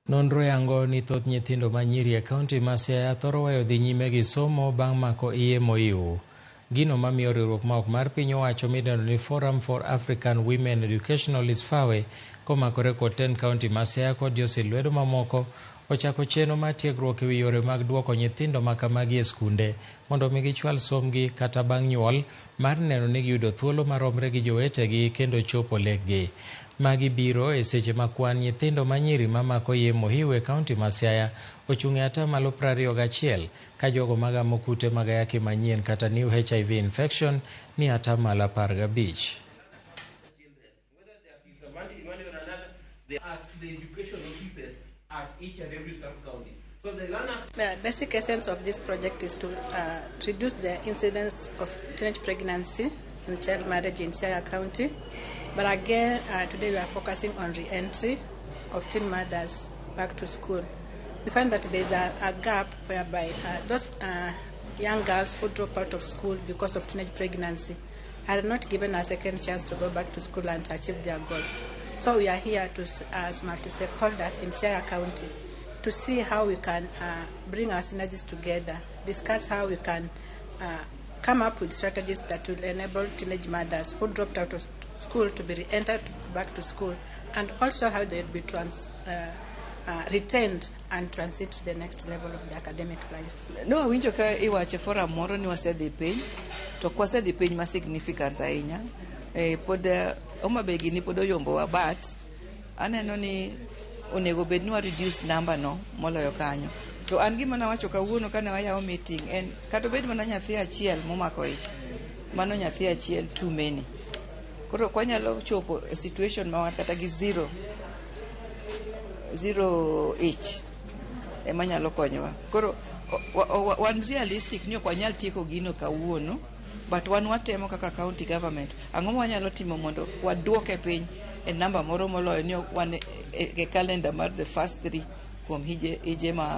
Nonro yango ni thoth nyithindo ma nyiri e kaunti ma Siaya thoro weyo dhi nyime gi somo bang' mako iye moiw. Gino mamiyo riwruok ma ok mar piny owacho midendo ni Forum for African Women Educationalists FAWE komakore kod 10 kaunti ma Siaya kod josilwedo mamoko ochako chenro mar tiegruok ewi yore mag duoko nyithindo makamagi e skunde mondo mi gichwal somgi kata bang' nyuol mar neno ni giyudo thuolo maromre gi jowetegi kendo chopo lekgi. Magi biro e seche ma kwan nyithindo ma nyiri mamako iye mohiw e kaunti ma Siaya ochung' e atamalo 21 ka jogo magamo kute mag ayaki manyien kata new HIV infection ni atamalo 15. The basic essence of this project is to reduce the incidence of teenage pregnancy and child marriage in Siaya County. But again, today we are focusing on re-entry of teen mothers back to school. We find that there is a gap whereby those young girls who drop out of school because of teenage pregnancy are not given a second chance to go back to school and to achieve their goals. So we are here to, as multi-stakeholders in Siaya County, to see how we can bring our synergies together, discuss how we can come up with strategies that will enable teenage mothers who dropped out of school to be re-entered back to school, and also how they will be retained and transit to the next level of the academic life. No, winjo ka iwache forum moro ni wasedhi piny, to kwasedhi piny ma significant ahinya. Pod Homabay gini pod oyombowa, but aneno ni onego bed ni wa reduce number no moloyo kanyo. To an gima nawacho kawuono kane wayawo meeting en kata bed mana nyathi achiel momako ich, mano nyathi achiel too many. Koro kwanyalo chopo a situation ma kata gi zero each ema nyalo konyowa. Koro wan realistic ni ok wanyal tieko gino kawuono, but wan watemo kaka county government ang'o wanyalo timo mondo waduoke piny e namba moro moloyo ni wan e calendar mar the first 3 kuom hije ma